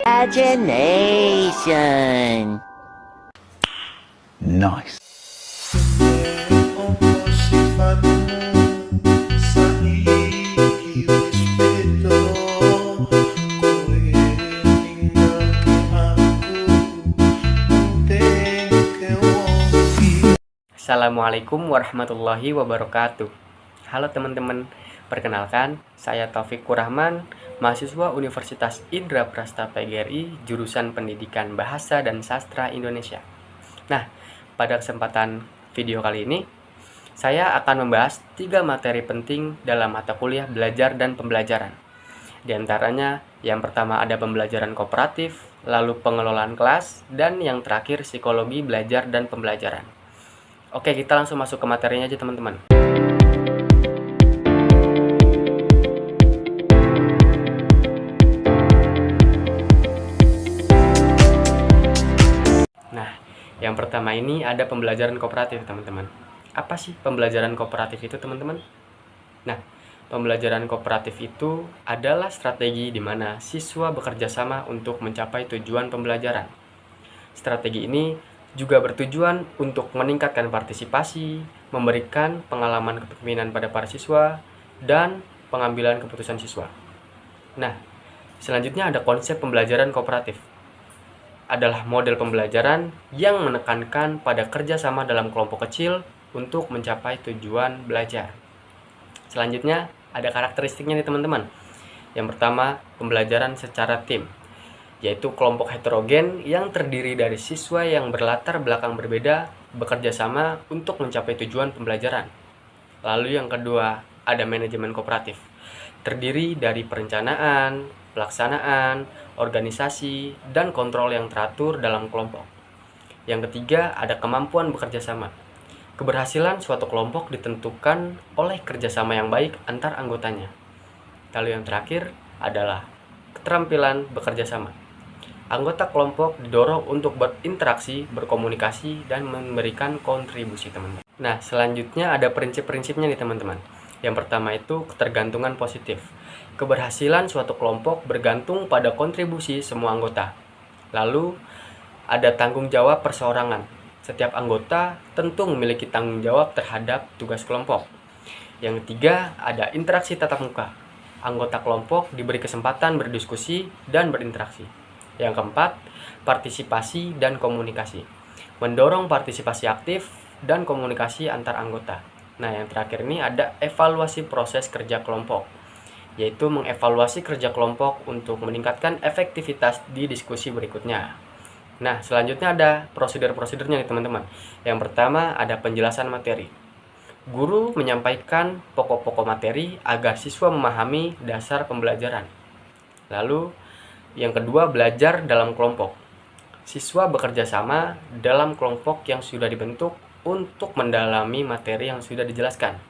Imagination. Nice. Assalamualaikum warahmatullahi wabarakatuh. Halo teman-teman, perkenalkan saya Taufikur Rahman, mahasiswa Universitas Indraprasta PGRI, jurusan Pendidikan Bahasa dan Sastra Indonesia. Nah, pada kesempatan video kali ini, saya akan membahas 3 materi penting dalam mata kuliah belajar dan pembelajaran. Di antaranya, yang pertama ada pembelajaran kooperatif, lalu pengelolaan kelas, dan yang terakhir psikologi belajar dan pembelajaran. Oke, kita langsung masuk ke materinya aja teman-teman. Nah, yang pertama ini ada pembelajaran kooperatif teman-teman. Apa sih pembelajaran kooperatif itu teman-teman? Nah, pembelajaran kooperatif itu adalah strategi di mana siswa bekerja sama untuk mencapai tujuan pembelajaran. Strategi ini juga bertujuan untuk meningkatkan partisipasi, memberikan pengalaman kepemimpinan pada para siswa, dan pengambilan keputusan siswa. Nah, selanjutnya ada konsep pembelajaran kooperatif. Adalah model pembelajaran yang menekankan pada kerjasama dalam kelompok kecil untuk mencapai tujuan belajar. Selanjutnya, ada karakteristiknya nih teman-teman. Yang pertama, pembelajaran secara tim, yaitu kelompok heterogen yang terdiri dari siswa yang berlatar belakang berbeda bekerja sama untuk mencapai tujuan pembelajaran. Lalu yang kedua, ada manajemen kooperatif, terdiri dari perencanaan, pelaksanaan, organisasi, dan kontrol yang teratur dalam kelompok. Yang ketiga, ada kemampuan bekerja sama. Keberhasilan suatu kelompok ditentukan oleh kerjasama yang baik antar anggotanya. Lalu yang terakhir adalah keterampilan bekerja sama. Anggota kelompok didorong untuk berinteraksi, berkomunikasi, dan memberikan kontribusi teman-teman. Nah, selanjutnya ada prinsip-prinsipnya nih teman-teman. Yang pertama itu ketergantungan positif. Keberhasilan suatu kelompok bergantung pada kontribusi semua anggota. Lalu, ada tanggung jawab perseorangan. Setiap anggota tentu memiliki tanggung jawab terhadap tugas kelompok. Yang ketiga, ada interaksi tatap muka. Anggota kelompok diberi kesempatan berdiskusi dan berinteraksi. Yang keempat, partisipasi dan komunikasi. Mendorong partisipasi aktif dan komunikasi antar anggota. Nah, yang terakhir ini ada evaluasi proses kerja kelompok, yaitu mengevaluasi kerja kelompok untuk meningkatkan efektivitas di diskusi berikutnya. Nah, selanjutnya ada prosedur-prosedurnya nih teman-teman. Yang pertama ada penjelasan materi. Guru menyampaikan pokok-pokok materi agar siswa memahami dasar pembelajaran. Lalu, yang kedua, belajar dalam kelompok. Siswa bekerja sama dalam kelompok yang sudah dibentuk untuk mendalami materi yang sudah dijelaskan.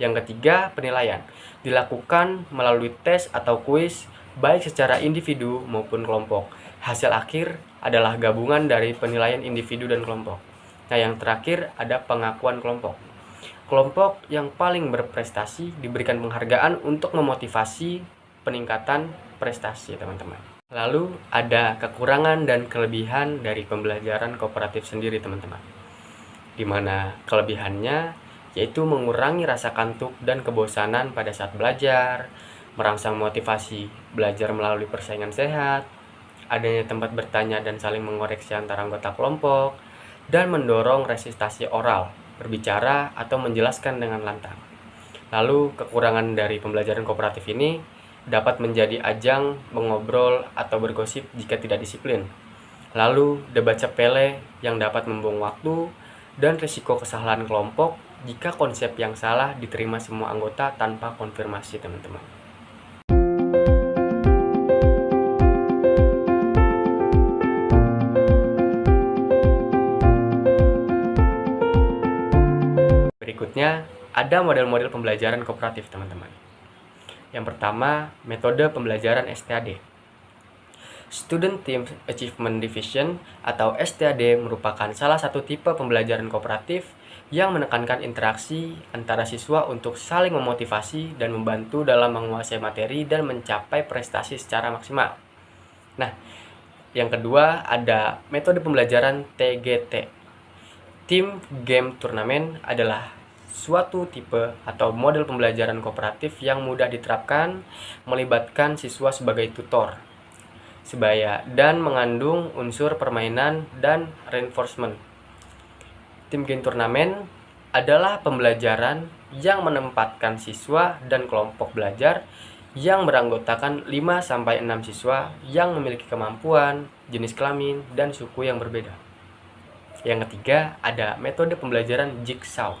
Yang ketiga, penilaian. Dilakukan melalui tes atau kuis, baik secara individu maupun kelompok. Hasil akhir adalah gabungan dari penilaian individu dan kelompok. Nah, yang terakhir ada pengakuan kelompok. Kelompok yang paling berprestasi diberikan penghargaan untuk memotivasi peningkatan prestasi, teman-teman. Lalu ada kekurangan dan kelebihan dari pembelajaran kooperatif sendiri, teman-teman. Di mana kelebihannya yaitu mengurangi rasa kantuk dan kebosanan pada saat belajar, merangsang motivasi belajar melalui persaingan sehat, adanya tempat bertanya dan saling mengoreksi antara anggota kelompok, dan mendorong resistasi oral, berbicara atau menjelaskan dengan lantang. Lalu kekurangan dari pembelajaran kooperatif ini dapat menjadi ajang mengobrol atau bergosip jika tidak disiplin. Lalu debat sepele yang dapat membuang waktu dan risiko kesalahan kelompok jika konsep yang salah diterima semua anggota tanpa konfirmasi, teman-teman. Berikutnya ada model-model pembelajaran kooperatif, teman-teman. Yang pertama, metode pembelajaran STAD. Student Team Achievement Division atau STAD merupakan salah satu tipe pembelajaran kooperatif yang menekankan interaksi antara siswa untuk saling memotivasi dan membantu dalam menguasai materi dan mencapai prestasi secara maksimal. Nah, yang kedua ada metode pembelajaran TGT. Team Game Turnamen adalah suatu tipe atau model pembelajaran kooperatif yang mudah diterapkan, melibatkan siswa sebagai tutor, sebaya, dan mengandung unsur permainan dan reinforcement. Tim game turnamen adalah pembelajaran yang menempatkan siswa dan kelompok belajar yang beranggotakan 5-6 siswa yang memiliki kemampuan, jenis kelamin, dan suku yang berbeda. Yang ketiga, ada metode pembelajaran jigsaw.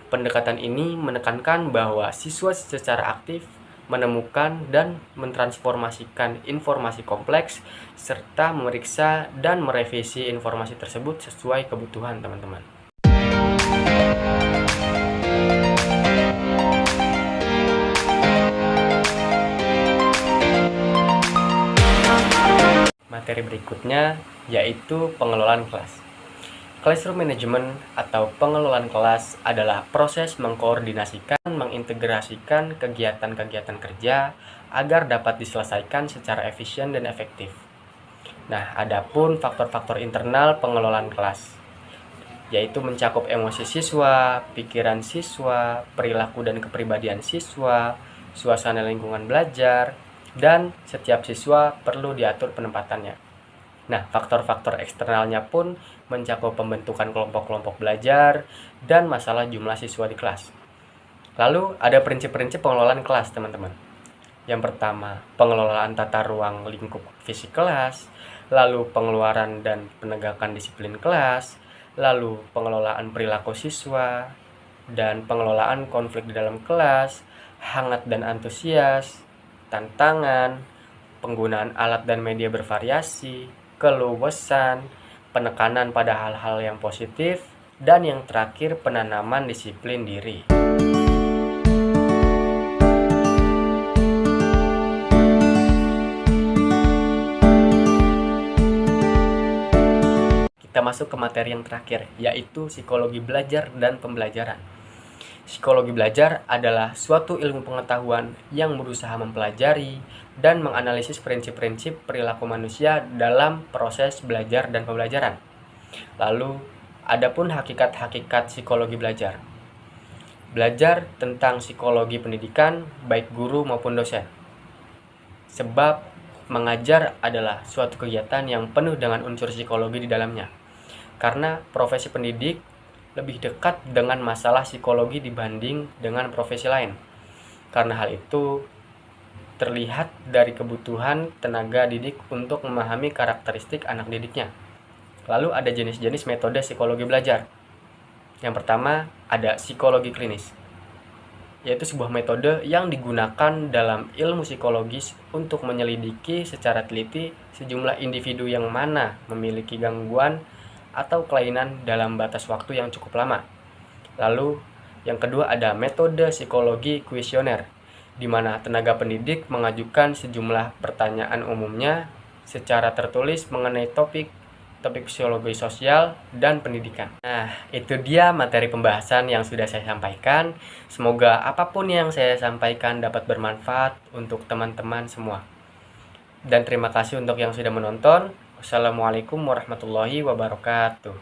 Pendekatan ini menekankan bahwa siswa secara aktif menemukan dan mentransformasikan informasi kompleks serta memeriksa dan merevisi informasi tersebut sesuai kebutuhan teman-teman. Materi berikutnya yaitu pengelolaan kelas. Classroom management atau pengelolaan kelas adalah proses mengkoordinasikan, mengintegrasikan kegiatan-kegiatan kerja agar dapat diselesaikan secara efisien dan efektif. Nah, adapun faktor-faktor internal pengelolaan kelas, yaitu mencakup emosi siswa, pikiran siswa, perilaku dan kepribadian siswa, suasana lingkungan belajar, dan setiap siswa perlu diatur penempatannya. Nah, faktor-faktor eksternalnya pun mencakup pembentukan kelompok-kelompok belajar dan masalah jumlah siswa di kelas. Lalu ada prinsip-prinsip pengelolaan kelas, teman-teman. Yang pertama, pengelolaan tata ruang lingkup fisik kelas, lalu pengeluaran dan penegakan disiplin kelas, lalu pengelolaan perilaku siswa, dan pengelolaan konflik di dalam kelas, hangat dan antusias, tantangan, penggunaan alat dan media bervariasi, keluasan, penekanan pada hal-hal yang positif, dan yang terakhir penanaman disiplin diri. Kita masuk ke materi yang terakhir, yaitu psikologi belajar dan pembelajaran. Psikologi belajar adalah suatu ilmu pengetahuan yang berusaha mempelajari dan menganalisis prinsip-prinsip perilaku manusia dalam proses belajar dan pembelajaran. Lalu, adapun hakikat-hakikat psikologi belajar. Belajar tentang psikologi pendidikan, baik guru maupun dosen. Sebab mengajar adalah suatu kegiatan yang penuh dengan unsur psikologi di dalamnya. Karena profesi pendidik lebih dekat dengan masalah psikologi dibanding dengan profesi lain. Karena hal itu terlihat dari kebutuhan tenaga didik untuk memahami karakteristik anak didiknya. Lalu ada jenis-jenis metode psikologi belajar. Yang pertama ada psikologi klinis, yaitu sebuah metode yang digunakan dalam ilmu psikologis untuk menyelidiki secara teliti sejumlah individu yang mana memiliki gangguan atau kelainan dalam batas waktu yang cukup lama. Lalu, yang kedua ada metode psikologi kuesioner, di mana tenaga pendidik mengajukan sejumlah pertanyaan umumnya secara tertulis mengenai topik psikologi sosial dan pendidikan. Nah, itu dia materi pembahasan yang sudah saya sampaikan. Semoga apapun yang saya sampaikan dapat bermanfaat untuk teman-teman semua. Dan terima kasih untuk yang sudah menonton. Wassalamualaikum warahmatullahi wabarakatuh.